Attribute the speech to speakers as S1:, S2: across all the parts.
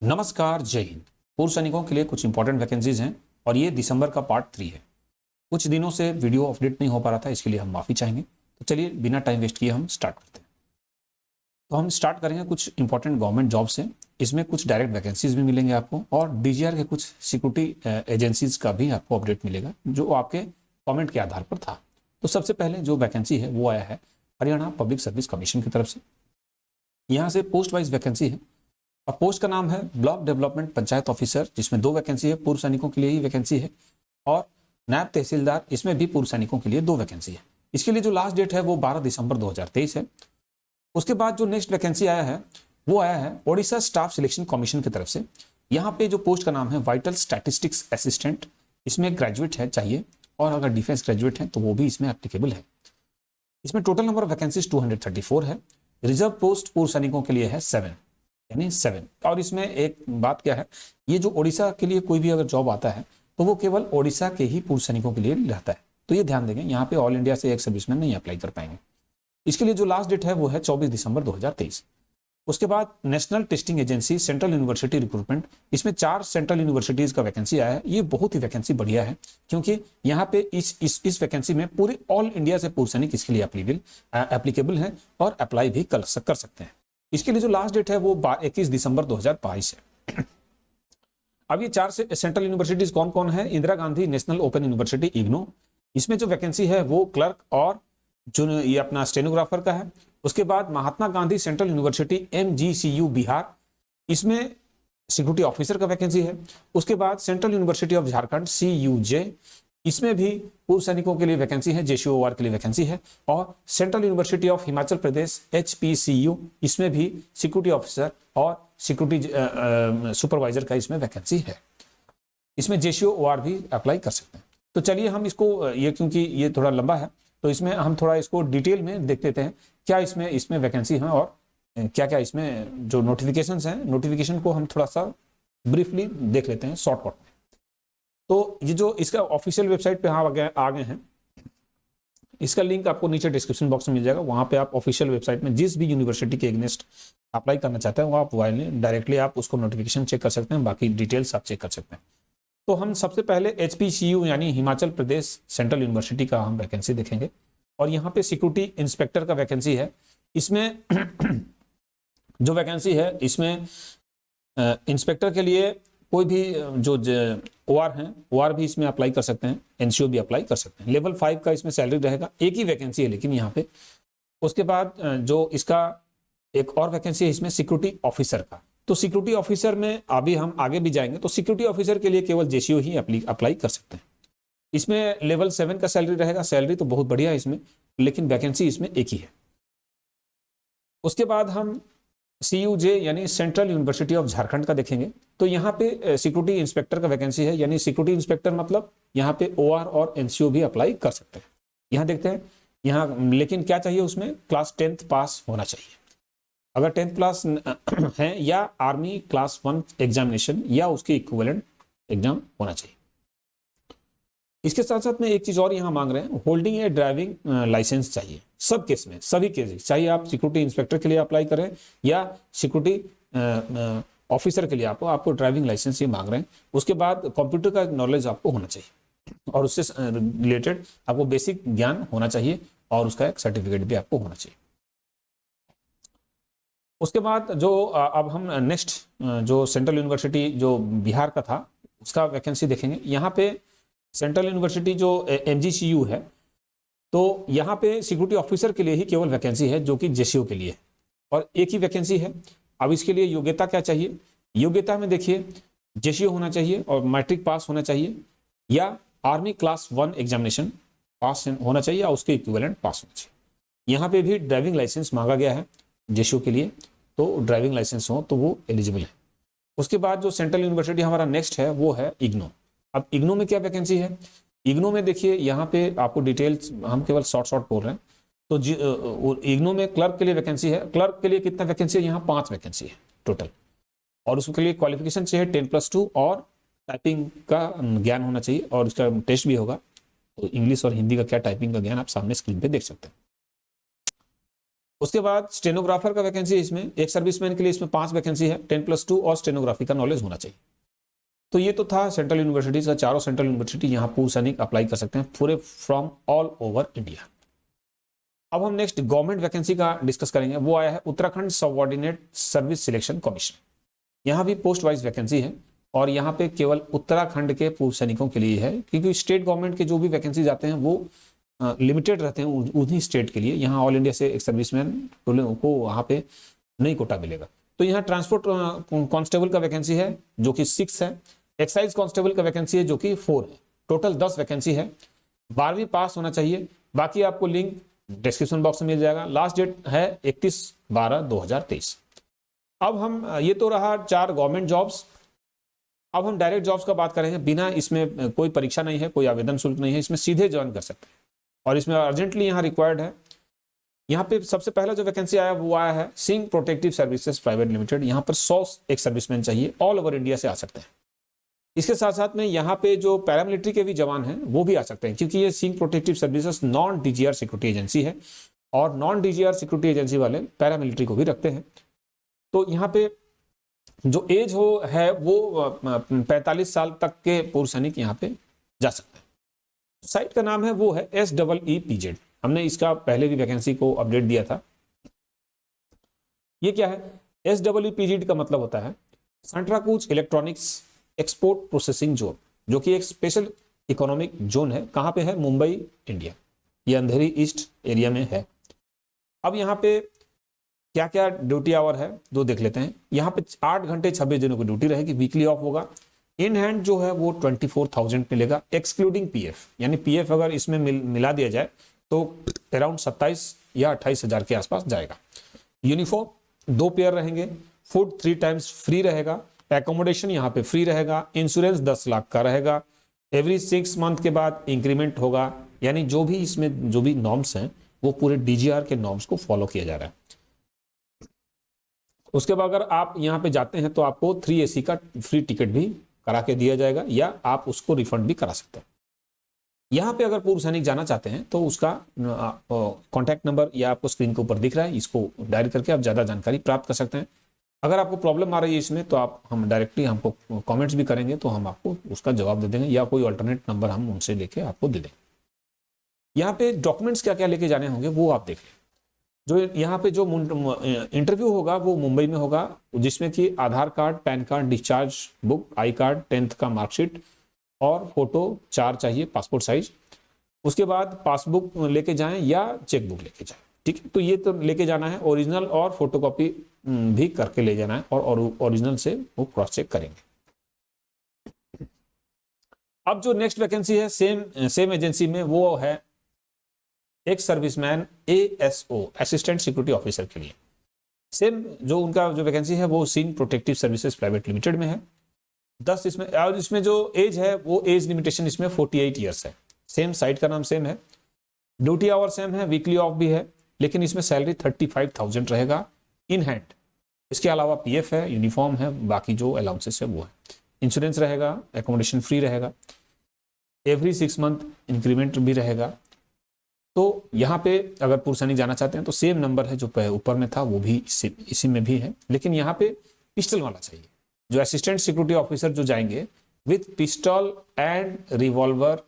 S1: नमस्कार, जय हिंद। पूर्व सैनिकों के लिए कुछ इंपॉर्टेंट वैकेंसीज हैं और ये दिसंबर का पार्ट 3 है। कुछ दिनों से वीडियो अपडेट नहीं हो पा रहा था, इसके लिए हम माफ़ी चाहेंगे। तो चलिए बिना टाइम वेस्ट किए हम स्टार्ट करते हैं। तो हम स्टार्ट करेंगे कुछ इंपॉर्टेंट गवर्नमेंट जॉब से। इसमें कुछ डायरेक्ट वैकेंसीज भी मिलेंगे आपको और डीजीआर के कुछ सिक्योरिटी एजेंसीज का भी आपको अपडेट मिलेगा जो आपके कॉमेंट के आधार पर था। तो सबसे पहले जो वैकेंसी है वो आया है हरियाणा पब्लिक सर्विस कमीशन की तरफ से। यहाँ से पोस्ट वाइज वैकेंसी है और पोस्ट का नाम है ब्लॉक डेवलपमेंट पंचायत ऑफिसर, जिसमें 2 वैकेंसी है। पूर्व सैनिकों के लिए ही वैकेंसी है। और नायब तहसीलदार, इसमें भी पूर्व सैनिकों के लिए 2 वैकेंसी है। इसके लिए जो लास्ट डेट है वो 12 दिसंबर 2023 है। उसके बाद जो नेक्स्ट वैकेंसी आया है वो आया है ओडिशा स्टाफ सिलेक्शन कमीशन की तरफ से। यहाँ पे जो पोस्ट का नाम है वाइटल स्टैटिस्टिक्स असिस्टेंट, इसमें ग्रेजुएट है चाहिए और अगर डिफेंस ग्रेजुएट है तो वो भी इसमें एप्लीकेबल है। इसमें टोटल नंबर ऑफ वैकेंसीज 234 है। रिजर्व पोस्ट पूर्व सैनिकों के लिए है 7 यानी 7। और इसमें एक बात क्या है, ये जो ओडिशा के लिए कोई भी अगर जॉब आता है तो वो केवल ओडिशा के ही पूर्व सैनिकों के लिए रहता है। तो ये ध्यान देंगे, यहाँ पे ऑल इंडिया से एक सर्विसमैन नहीं अप्लाई कर पाएंगे। इसके लिए जो लास्ट डेट है वो है 24 दिसंबर 2023। उसके बाद national testing agency central university recruitment, इसमें 4 सेंट्रल यूनिवर्सिटीज का वैकेंसी आया है। ये बहुत ही वैकेंसी बढ़िया है क्योंकि यहाँ पे इस वैकेंसी में पूरे ऑल इंडिया से पूर्व सैनिक इसके लिए एप्लीकेबल हैं और अप्लाई भी कर सकते हैं। इसके लिए जो लास्ट डेट है वो 21 दिसंबर 2022 है। अब ये 4 सेंट्रल यूनिवर्सिटीज कौन कौन है? Indira Gandhi national open university IGNOU, इसमें जो वैकेंसी है वो क्लर्क और जो ये अपना स्टेनोग्राफर का है। उसके बाद Mahatma Gandhi central university MGCU Bihar, इसमें सिक्योरिटी ऑफिसर का वैकेंसी है। उसके बाद central university of Jharkhand CUJ, इसमें भी पूर्व सैनिकों के लिए वैकेंसी है, JCOR के लिए वैकेंसी है। और central university of Himachal Pradesh HPCU, इसमें भी सिक्योरिटी ऑफिसर और सिक्योरिटी सुपरवाइजर का इसमें वैकेंसी है। इसमें JCOR भी अप्लाई कर सकते हैं। तो चलिए हम इसको ये क्योंकि ये थोड़ा लंबा है तो इसमें हम थोड़ा इसको डिटेल में देख लेते हैं क्या इसमें वैकेंसी है और क्या क्या इसमें जो नोटिफिकेशन हैं, नोटिफिकेशन को हम थोड़ा सा ब्रीफली देख लेते हैं शॉर्टकट में। तो ये जो इसका ऑफिशियल वेबसाइट पे आ गए हैं, इसका लिंक आपको नीचे डिस्क्रिप्शन बॉक्स में मिल जाएगा। वहां पे आप ऑफिशियल वेबसाइट में जिस भी यूनिवर्सिटी के अगेंस्ट अप्लाई करना चाहते हैं वो आप डायरेक्टली आप उसको नोटिफिकेशन चेक कर सकते हैं, बाकी डिटेल्स आप चेक कर सकते हैं। तो हम सबसे पहले HPCU यानी हिमाचल प्रदेश सेंट्रल यूनिवर्सिटी का हम वैकेंसी देखेंगे और यहाँ पे सिक्योरिटी इंस्पेक्टर का वैकेंसी है। इसमें जो वैकेंसी है इसमें इंस्पेक्टर के लिए कोई भी जो OR हैं OR भी इसमें अप्लाई कर सकते हैं, NCO भी अप्लाई कर सकते हैं। लेवल 5 का इसमें सैलरी रहेगा, एक ही वैकेंसी है लेकिन यहाँ पे। उसके बाद जो इसका एक और वैकेंसी है इसमें सिक्योरिटी ऑफिसर का। तो सिक्योरिटी ऑफिसर में अभी हम आगे भी जाएंगे, तो सिक्योरिटी ऑफिसर के लिए केवल JCO ही अप्लाई कर सकते हैं। इसमें लेवल 7 का सैलरी रहेगा। सैलरी तो बहुत बढ़िया है इसमें, लेकिन वैकेंसी इसमें एक ही है। उसके बाद हम CUJ यानी सेंट्रल यूनिवर्सिटी ऑफ झारखंड का देखेंगे। तो यहाँ पे सिक्योरिटी इंस्पेक्टर का वैकेंसी है, यानी सिक्योरिटी इंस्पेक्टर मतलब यहाँ पे OR और NCO भी अप्लाई कर सकते हैं। यहाँ देखते हैं यहाँ, लेकिन क्या चाहिए उसमें, क्लास 10th पास होना चाहिए। अगर 10th क्लास है या आर्मी क्लास 1 एग्जामिनेशन या उसके इक्विवेलेंट एग्जाम होना चाहिए। इसके साथ साथ में एक चीज और यहाँ मांग रहे हैं, होल्डिंग ए ड्राइविंग लाइसेंस चाहिए। सब केस में, सभी केस चाहिए, आप सिक्योरिटी इंस्पेक्टर के लिए अप्लाई करें या सिक्योरिटी ऑफिसर के लिए आपको ड्राइविंग लाइसेंस ये मांग रहे हैं। उसके बाद कंप्यूटर का नॉलेज आपको होना चाहिए और उससे रिलेटेड आपको बेसिक ज्ञान होना चाहिए और उसका एक सर्टिफिकेट भी आपको होना चाहिए। उसके बाद जो अब हम नेक्स्ट जो सेंट्रल यूनिवर्सिटी जो बिहार का था उसका वैकेंसी देखेंगे। यहाँ पे सेंट्रल यूनिवर्सिटी जो MGCU है, तो यहाँ पे सिक्योरिटी ऑफिसर के लिए ही केवल वैकेंसी है जो कि JCO के लिए है और एक ही वैकेंसी है। अब इसके लिए योग्यता क्या चाहिए? योग्यता में देखिए JCO होना चाहिए और मैट्रिक पास होना चाहिए या आर्मी क्लास 1 एग्जामिनेशन पास होना चाहिए या उसके इक्विवेलेंट पास होना चाहिए। यहाँ पे भी ड्राइविंग लाइसेंस मांगा गया है JCO के लिए, तो ड्राइविंग लाइसेंस हो तो वो एलिजिबल है। उसके बाद जो सेंट्रल यूनिवर्सिटी हमारा नेक्स्ट है वो है इग्नू। अब इग्नू में क्या वैकेंसी है? इग्नू में देखिए यहाँ पे आपको डिटेल्स हम केवल शॉर्ट बोल रहे हैं। तो इग्नू में क्लर्क के लिए वैकेंसी है। क्लर्क के लिए कितना वैकेंसी है? यहाँ 5 वैकेंसी है टोटल और उसके लिए क्वालिफिकेशन चाहिए 10+2 और टाइपिंग का ज्ञान होना चाहिए और उसका टेस्ट भी होगा। तो इंग्लिश और हिंदी का क्या टाइपिंग का ज्ञान आप सामने स्क्रीन पे देख सकते हैं। उसके बाद स्टेनोग्राफर का वैकेंसी है इसमें, एक सर्विसमैन के लिए इसमें 5 वैकेंसी है, 10+2 और स्टेनोग्राफी का नॉलेज होना चाहिए। तो ये तो था सेंट्रल यूनिवर्सिटीज का, चारों सेंट्रल यूनिवर्सिटी यहाँ पूर्व सैनिक अप्लाई कर सकते हैं पूरे फ्रॉम ऑल ओवर इंडिया। अब हम नेक्स्ट गवर्नमेंट वैकेंसी का डिस्कस करेंगे, वो आया है Uttarakhand subordinate service selection commission. यहाँ भी पोस्ट वाइज वैकेंसी है और यहाँ पे केवल उत्तराखंड के पूर्व सैनिकों के लिए है, क्योंकि स्टेट गवर्नमेंट के जो भी वैकेंसी आते हैं वो लिमिटेड रहते हैं उन्हीं स्टेट के लिए। यहाँ ऑल इंडिया से एक सर्विसमैन को वहाँ पे नहीं कोटा मिलेगा। तो यहाँ ट्रांसपोर्ट कांस्टेबल का वैकेंसी है जो कि 6 है, एक्साइज कांस्टेबल का वैकेंसी है जो कि 4 है, टोटल 10 वैकेंसी है। 12वीं पास होना चाहिए। बाकी आपको लिंक डिस्क्रिप्शन बॉक्स में मिल जाएगा। लास्ट डेट है 31/12/2023। अब हम ये तो रहा 4 गवर्नमेंट जॉब्स। अब हम डायरेक्ट जॉब्स का बात करेंगे, बिना इसमें कोई परीक्षा नहीं है, कोई आवेदन शुल्क नहीं है, इसमें सीधे ज्वाइन कर सकते हैं और इसमें अर्जेंटली यहाँ रिक्वायर्ड है। यहाँ पे सबसे पहला जो वैकेंसी आया वो आया है Singh protective services private limited. यहाँ पर 100 एक सर्विसमैन चाहिए, ऑल ओवर इंडिया से आ सकते हैं। इसके साथ साथ में यहाँ पे जो पैरामिलिट्री के भी जवान हैं वो भी आ सकते हैं, क्योंकि ये Singh protective services non DGR security agency है और नॉन DGR सिक्योरिटी एजेंसी वाले पैरामिलिट्री को भी रखते हैं। तो यहाँ पे जो एज है वो 45 साल तक के पूर्व सैनिक यहाँ पे जा सकते हैं। साइट का नाम है वो है SEEPZ। हमने इसका पहले भी वैकेंसी को अपडेट दिया था। ये क्या है? SEEPZ का मतलब होता है संट्राकूच इलेक्ट्रॉनिक्स एक्सपोर्ट प्रोसेसिंग जोन, जो कि एक स्पेशल इकोनॉमिक जोन है। कहाँ पे है? मुंबई, इंडिया। ये अंधेरी ईस्ट एरिया में है। अब यहाँ पे क्या क्या ड्यूटी आवर है दो देख लेते हैं। यहाँ पे 8 घंटे 26 दिनों की ड्यूटी रहेगी, वीकली ऑफ होगा। इन हैंड जो है वो 24,000 मिलेगा एक्सक्लूडिंग PF, यानी PF अगर इसमें मिला दिया जाए तो अराउंड 27 या 28 हजार के आसपास जाएगा। यूनिफॉर्म 2 पेयर रहेंगे, फूड 3 टाइम्स फ्री रहेगा, एकोमोडेशन यहाँ पे फ्री रहेगा, इंश्योरेंस 10 लाख का रहेगा। एवरी 6 मंथ के बाद इंक्रीमेंट होगा, यानी जो भी इसमें जो भी नॉर्म्स हैं वो पूरे DGR के नॉर्म्स को फॉलो किया जा रहा है। उसके बाद अगर आप यहाँ पे जाते हैं तो आपको 3 AC का फ्री टिकट भी करा के दिया जाएगा, या आप उसको रिफंड भी करा सकते हैं। यहाँ पे अगर पूर्व सैनिक जाना चाहते हैं तो उसका कॉन्टैक्ट नंबर या आपको स्क्रीन के ऊपर दिख रहा है, इसको डायल करके आप ज़्यादा जानकारी प्राप्त कर सकते हैं। अगर आपको प्रॉब्लम आ रही है इसमें तो आप हम डायरेक्टली हमको कमेंट्स भी करेंगे तो हम आपको उसका जवाब दे देंगे, या कोई अल्टरनेट नंबर हम उनसे लेके आपको दे देंगे। यहाँ पे डॉक्यूमेंट्स क्या क्या लेके जाने होंगे वो आप देख लें। जो यहाँ पे जो इंटरव्यू होगा वो मुंबई में होगा, जिसमें कि Aadhaar card, pan card, discharge book, I card, 10th का मार्कशीट और फोटो 4 चाहिए पासपोर्ट साइज। उसके बाद पासबुक लेके जाएं या चेक बुक लेके जाएं, ठीक है। तो ये तो लेके जाना है, ओरिजिनल और फोटोकॉपी भी करके ले जाना है और ओरिजिनल से वो क्रॉस चेक करेंगे। अब जो नेक्स्ट वैकेंसी है सेम एजेंसी में, वो है एक serviceman ASO assistant security officer के लिए। सेम जो उनका जो वैकेंसी है वो Singh protective services private limited में है। 10 इसमें, और इसमें जो एज है वो एज लिमिटेशन इसमें 48 ईयर्स है। सेम साइट का नाम सेम है, ड्यूटी आवर सेम है, वीकली ऑफ भी है, लेकिन इसमें सैलरी 35,000 रहेगा इन हैंड। इसके अलावा PF है, यूनिफॉर्म है, बाकी जो अलाउंसेस है वो है। इंश्योरेंस रहेगा, एकोमोडेशन फ्री रहेगा, एवरी 6 मंथ इंक्रीमेंट भी रहेगा। तो यहाँ पे अगर पूर्व सैनिक जाना चाहते हैं तो सेम नंबर है जो ऊपर में था वो भी इसी में भी है, लेकिन यहाँ पे पिस्टल वाला चाहिए। जो असिस्टेंट सिक्योरिटी ऑफिसर जो जाएंगे विथ पिस्टल एंड रिवॉल्वर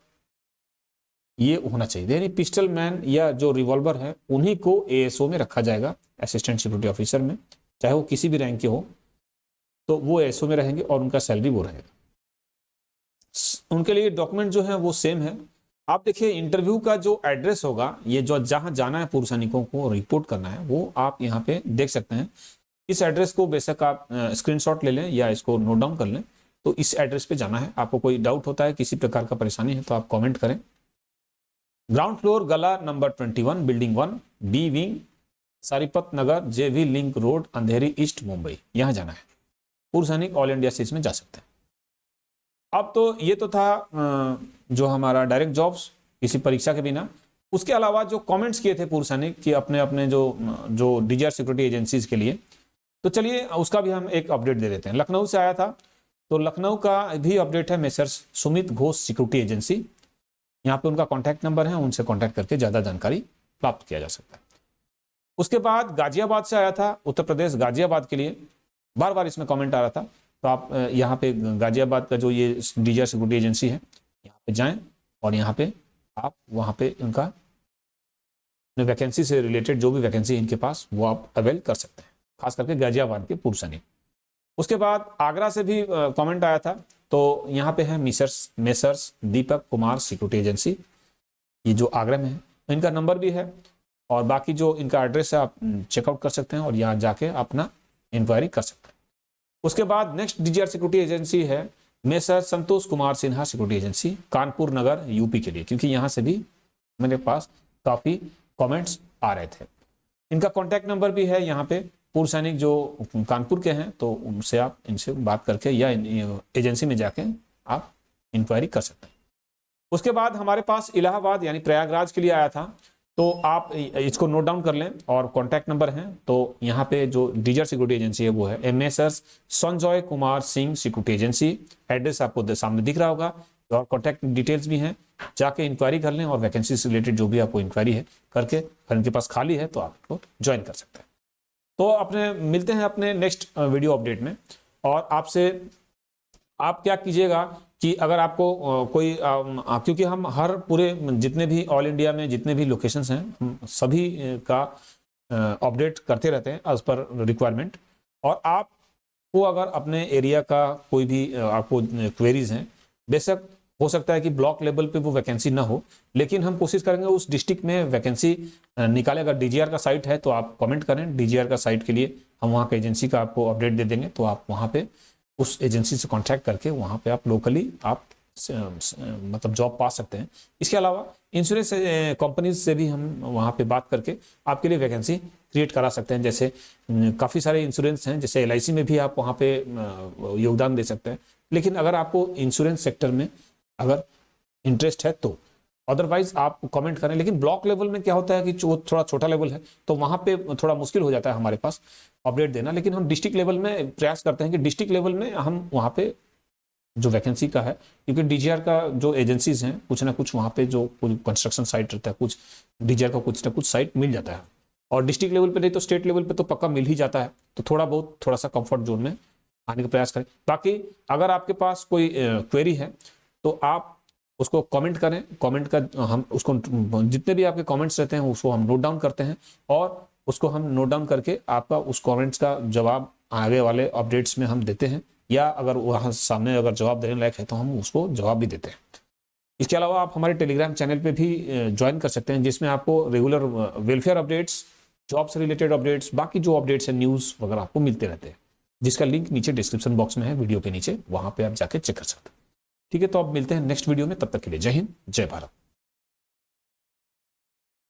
S1: ये होना चाहिए, यानी पिस्टल मैन या जो रिवॉल्वर है उन्हीं को ASO में रखा जाएगा, असिस्टेंट सिक्योरिटी ऑफिसर में, चाहे वो किसी भी रैंक के हो तो वो ASO में रहेंगे और उनका सैलरी वो रहेगा। उनके लिए डॉक्यूमेंट जो है वो सेम है। आप देखिए इंटरव्यू का जो एड्रेस होगा, ये जो जहां जाना है पूर्व सैनिकों को रिपोर्ट करना है, वो आप यहाँ पे देख सकते हैं। इस एड्रेस को बेशक आप स्क्रीनशॉट ले लें या इसको नोट डाउन कर लें, तो इस एड्रेस पे जाना है। आपको कोई डाउट होता है, किसी प्रकार का परेशानी है तो आप कमेंट करें। ग्राउंड फ्लोर गला नंबर 21 बिल्डिंग 1 B विंग, सारीपत नगर, JV लिंक रोड, अंधेरी ईस्ट, मुंबई, यहाँ जाना है। पूर्व सैनिक ऑल इंडिया से इसमें जा सकते हैं। अब तो ये तो था जो हमारा डायरेक्ट जॉब्स किसी परीक्षा के बिना। उसके अलावा जो कमेंट्स किए थे पूर्व सैनिक कि अपने अपने जो DGR सिक्योरिटी एजेंसीज के लिए, तो चलिए उसका भी हम एक अपडेट दे देते हैं। लखनऊ से आया था, तो लखनऊ का भी अपडेट है messrs Sumit Ghosh security agency. यहाँ पे उनका कॉन्टैक्ट नंबर है, उनसे कॉन्टैक्ट करके ज़्यादा जानकारी प्राप्त किया जा सकता है। उसके बाद गाजियाबाद से आया था, उत्तर प्रदेश गाजियाबाद के लिए बार बार इसमें कमेंट आ रहा था। तो आप यहाँ पे गाजियाबाद का जो ये डीजीआर सिक्योरिटी एजेंसी है यहाँ पे जाएं और यहाँ पे आप वहाँ पे उनका वैकेंसी से रिलेटेड जो भी वैकेंसी है इनके पास वो आप अवेल कर सकते हैं, खास करके गाजियाबाद के पूर्व सैनिक। उसके बाद आगरा से भी कमेंट आया था। तो यहाँ पे है messrs Deepak Kumar security agency, ये जो आगरा में है, इनका नंबर भी है और बाकी जो इनका एड्रेस है आप चेकआउट कर सकते हैं और यहाँ जाके अपना इंक्वायरी कर सकते हैं। उसके बाद नेक्स्ट डीजीआर सिक्योरिटी एजेंसी है measure Santosh Kumar Sinha security agency, Kanpur नगर यूपी के लिए, क्योंकि यहाँ से भी मेरे पास काफ़ी कमेंट्स आ रहे थे। इनका कॉन्टैक्ट नंबर भी है यहाँ पे, पूर्व सैनिक जो कानपुर के हैं तो उनसे आप इनसे बात करके या एजेंसी में जाके आप इंक्वायरी कर सकते हैं। उसके बाद हमारे पास इलाहाबाद यानी प्रयागराज के लिए आया था। तो आप इसको नोट डाउन कर लें और कॉन्टैक्ट नंबर हैं। तो यहाँ पे जो डीजीआर सिक्योरिटी एजेंसी है वो है MSS Sanjay Kumar Singh security agency. Address आपको सामने दिख रहा होगा और कॉन्टैक्ट डिटेल्स भी हैं, जाके इंक्वायरी कर लें और वैकेंसी से रिलेटेड जो भी आपको इंक्वायरी है करके, अगर इनके पास खाली है तो आप इसको ज्वाइन कर सकते हैं। तो अपने मिलते हैं अपने नेक्स्ट वीडियो अपडेट में। और आपसे आप क्या कीजिएगा कि अगर आपको कोई क्योंकि हम हर पूरे जितने भी ऑल इंडिया में जितने भी लोकेशंस हैं हम सभी का अपडेट करते रहते हैं एज पर रिक्वायरमेंट। और आपको अगर अपने एरिया का कोई भी आपको क्वेरीज हैं, बेशक हो सकता है कि ब्लॉक लेवल पे वो वैकेंसी ना हो, लेकिन हम कोशिश करेंगे उस डिस्ट्रिक्ट में वैकेंसी निकाले। अगर डीजीआर का साइट है तो आप कमेंट करें, डीजीआर का साइट के लिए हम वहाँ के एजेंसी का आपको अपडेट दे देंगे। तो आप वहाँ पे उस एजेंसी से कॉन्टैक्ट करके वहाँ पे आप लोकली आप मतलब जॉब पा सकते हैं। इसके अलावा इंश्योरेंस कंपनीज से भी हम वहाँ पे बात करके आपके लिए वैकेंसी क्रिएट करा सकते हैं। जैसे काफ़ी सारे इंश्योरेंस हैं, जैसे LIC में भी आप वहाँ पे योगदान दे सकते हैं। लेकिन अगर आपको इंश्योरेंस सेक्टर में अगर इंटरेस्ट है तो अदरवाइज आप कमेंट करें। लेकिन ब्लॉक लेवल में क्या होता है कि जो थोड़ा छोटा लेवल है तो वहाँ पे थोड़ा मुश्किल हो जाता है हमारे पास अपडेट देना। लेकिन हम डिस्ट्रिक्ट लेवल में प्रयास करते हैं कि डिस्ट्रिक्ट लेवल में हम वहाँ पे जो वैकेंसी का है, क्योंकि डीजीआर का जो एजेंसीज हैं कुछ ना कुछ वहाँ पे जो कंस्ट्रक्शन साइट रहता है, कुछ डीजीआर का कुछ ना कुछ साइट मिल जाता है। और डिस्ट्रिक्ट लेवल पे नहीं तो स्टेट लेवल पे तो पक्का मिल ही जाता है। तो थोड़ा सा कंफर्ट जोन में आने का प्रयास करें। बाकी अगर आपके पास कोई क्वेरी है तो आप उसको कमेंट करें। कमेंट का हम उसको जितने भी आपके कमेंट्स रहते हैं उसको हम नोट डाउन करते हैं और उसको हम नोट डाउन करके आपका उस कमेंट्स का जवाब आगे वाले अपडेट्स में हम देते हैं, या अगर वहाँ सामने अगर जवाब देने लायक है तो हम उसको जवाब भी देते हैं। इसके अलावा आप हमारे टेलीग्राम चैनल पे भी ज्वाइन कर सकते हैं, जिसमें आपको रेगुलर वेलफेयर अपडेट्स, जॉब से रिलेटेड अपडेट्स, बाकी जो अपडेट्स हैं न्यूज़ वगैरह आपको मिलते रहते हैं, जिसका लिंक नीचे डिस्क्रिप्शन बॉक्स में है वीडियो के नीचे, वहाँ पर आप जाके चेक कर सकते हैं। ठीक है, तो अब मिलते हैं नेक्स्ट वीडियो में। तब तक के लिए जय हिंद, जय भारत।